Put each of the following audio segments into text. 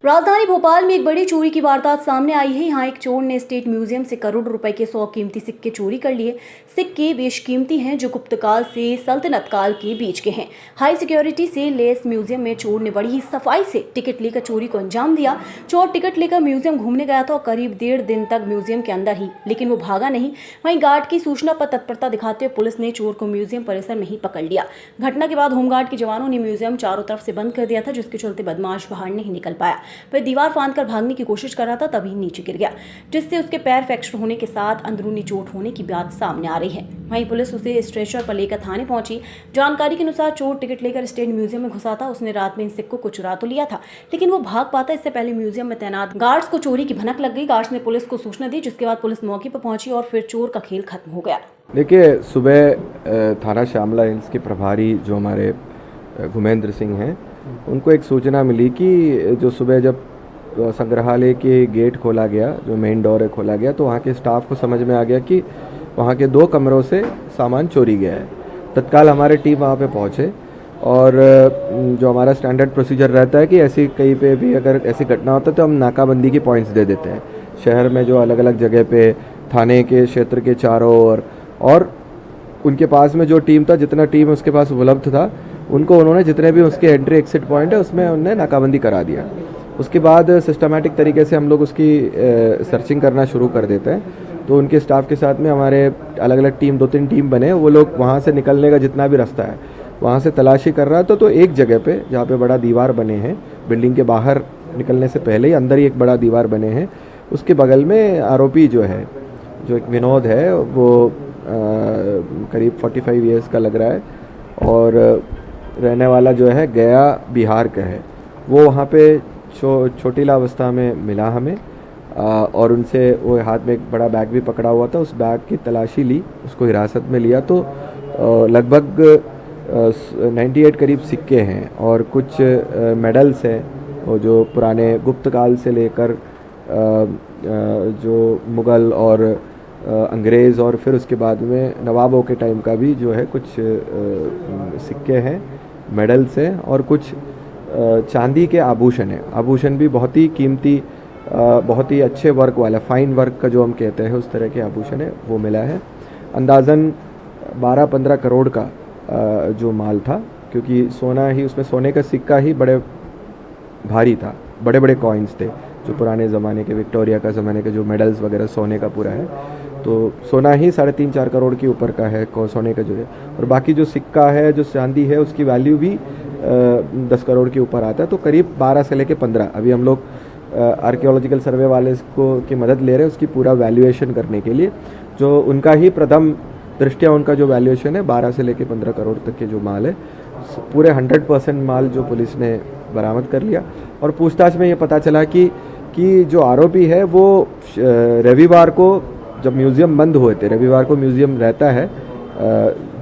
राजधानी भोपाल में एक बड़ी चोरी की वारदात सामने आई है। यहाँ एक चोर ने स्टेट म्यूजियम से करोड़ों रुपए के 100 कीमती सिक्के चोरी कर लिए। सिक्के बेशकीमती हैं जो गुप्त काल से सल्तनत काल के बीच के हैं। हाई सिक्योरिटी से लेस म्यूजियम में चोर ने बड़ी ही सफाई से टिकट लेकर चोरी को अंजाम दिया। चोर टिकट लेकर म्यूजियम घूमने गया था और करीब 1.5 दिन तक म्यूजियम के अंदर ही, लेकिन वो भागा नहीं। वहीं गार्ड की सूचना पर तत्परता दिखाते हुए पुलिस ने चोर को म्यूजियम परिसर में ही पकड़ लिया। घटना के बाद होमगार्ड के जवानों ने म्यूजियम चारों तरफ से बंद कर दिया था, जिसके चलते बदमाश बाहर नहीं निकल पाया। वह दीवार फांद कर भागने की कोशिश कर रहा था, तभी नीचे गिर गया, जिससे उसके पैर फ्रैक्चर होने के साथ अंदरूनी चोट होने की बात सामने आ रही है। वहीं पुलिस उसे स्ट्रेचर पर लेकर थाने पहुंची। जानकारी के अनुसार चोर टिकट लेकर स्टेट म्यूजियम में घुसा था। उसने रात में इन सिक्कों को चुरा तो लिया था, लेकिन वो भाग पाता इससे पहले म्यूजियम में तैनात गार्ड्स को चोरी की भनक लग गई। गार्ड्स ने पुलिस को सूचना दी, जिसके बाद पुलिस मौके पर पहुंची और फिर चोर का खेल खत्म हो गया। देखिए, सुबह थाना श्यामला हिल्स के प्रभारी जो हमारे घुमेंद्र सिंह हैं, उनको एक सूचना मिली कि जो सुबह जब संग्रहालय के गेट खोला गया, जो मेन डोर है खोला गया, तो वहाँ के स्टाफ को समझ में आ गया कि वहाँ के 2 कमरों से सामान चोरी गया है। तत्काल हमारे टीम वहाँ पे पहुँचे और जो हमारा स्टैंडर्ड प्रोसीजर रहता है कि ऐसी कहीं पे भी अगर ऐसी घटना होता है तो हम नाकाबंदी की पॉइंट्स दे देते हैं शहर में, जो अलग अलग जगह पे थाने के क्षेत्र के चारों ओर, और उनके पास में जो टीम था, जितना टीम उसके पास उपलब्ध था, उनको उन्होंने जितने भी उसके एंट्री एक्सिट पॉइंट है उसमें उन्होंने नाकाबंदी करा दिया। उसके बाद सिस्टमेटिक तरीके से हम लोग उसकी सर्चिंग करना शुरू कर देते हैं। तो उनके स्टाफ के साथ में हमारे अलग अलग टीम 2-3 टीम बने, वो लोग वहाँ से निकलने का जितना भी रास्ता है वहाँ से तलाशी कर रहा था। तो एक जगह पे जहाँ पे बड़ा दीवार बने हैं, बिल्डिंग के बाहर निकलने से पहले ही अंदर ही एक बड़ा दीवार बने हैं, उसके बगल में आरोपी जो है, जो एक विनोद है, वो करीब 45 ईयर्स का लग रहा है और रहने वाला जो है गया बिहार का है। वो वहाँ पे छोटीला अवस्था में मिला हमें और उनसे वो हाथ में एक बड़ा बैग भी पकड़ा हुआ था। उस बैग की तलाशी ली, उसको हिरासत में लिया तो लगभग 98 करीब सिक्के हैं और कुछ मेडल्स हैं, और जो पुराने गुप्त काल से लेकर जो मुग़ल और अंग्रेज़ और फिर उसके बाद में नवाबों के टाइम का भी जो है कुछ सिक्के हैं, मेडल्स हैं और कुछ चांदी के आभूषण हैं। आभूषण भी बहुत ही कीमती, बहुत ही अच्छे वर्क वाला, फाइन वर्क का जो हम कहते हैं उस तरह के आभूषण है, वो मिला है। अंदाज़न 12-15 करोड़ का जो माल था, क्योंकि सोना ही, उसमें सोने का सिक्का ही बड़े भारी था, बड़े बड़े कॉइन्स थे जो पुराने ज़माने के, विक्टोरिया का ज़माने के जो मेडल्स वगैरह सोने का पूरा है। तो सोना ही 3.5-4 करोड़ के ऊपर का है सोने का जो है, और बाकी जो सिक्का है, जो चांदी है, उसकी वैल्यू भी 10 करोड़ के ऊपर आता है। तो करीब 12 से लेके 15, अभी हम लोग आर्कियोलॉजिकल सर्वे वाले को की मदद ले रहे हैं उसकी पूरा वैल्यूएशन करने के लिए। जो उनका ही प्रथम दृष्टिया उनका जो वैल्यूएशन है 12 से लेके 15 करोड़ तक के जो माल है, पूरे 100% माल जो पुलिस ने बरामद कर लिया। और पूछताछ में ये पता चला कि जो आरोपी है वो रविवार को, जब म्यूज़ियम बंद हुए थे, रविवार को म्यूज़ियम रहता है,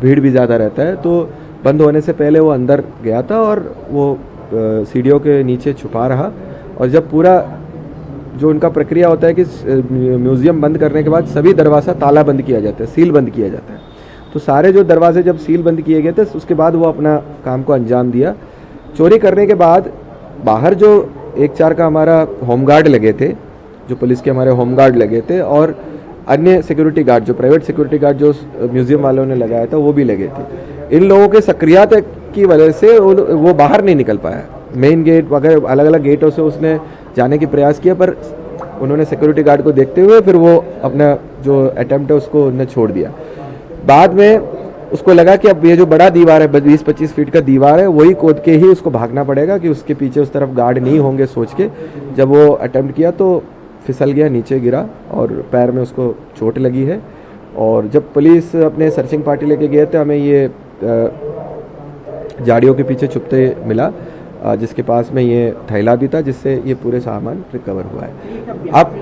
भीड़ भी ज़्यादा रहता है, तो बंद होने से पहले वो अंदर गया था और वो सीढ़ियों के नीचे छुपा रहा। और जब पूरा जो उनका प्रक्रिया होता है कि म्यूज़ियम बंद करने के बाद सभी दरवाज़ा ताला बंद किया जाता है, सील बंद किया जाता है, तो सारे जो दरवाजे जब सील बंद किए गए थे उसके बाद वो अपना काम को अंजाम दिया। चोरी करने के बाद बाहर जो 1-4 का हमारा होमगार्ड लगे थे, जो पुलिस के हमारे होमगार्ड लगे थे, और अन्य सिक्योरिटी गार्ड, जो प्राइवेट सिक्योरिटी गार्ड जो म्यूज़ियम वालों ने लगाया था, वो भी लगे थे। इन लोगों के सक्रियता की वजह से वो बाहर नहीं निकल पाया। मेन गेट वगैरह अलग अलग गेटों से उसने जाने की प्रयास किया, पर उन्होंने सिक्योरिटी गार्ड को देखते हुए फिर वो अपना जो अटेम्प्ट है उसको उन्होंने छोड़ दिया। बाद में उसको लगा कि अब ये जो बड़ा दीवार है, 20-25 फीट का दीवार है, वही कूद के ही उसको भागना पड़ेगा कि उसके पीछे उस तरफ गार्ड नहीं होंगे सोच के। जब वो अटेम्प्ट किया तो फिसल गया, नीचे गिरा और पैर में उसको चोट लगी है। और जब पुलिस अपने सर्चिंग पार्टी लेके गए थे, हमें ये झाड़ियों के पीछे छुपते मिला, जिसके पास में ये थैला भी था, जिससे ये पूरे सामान रिकवर हुआ है। अब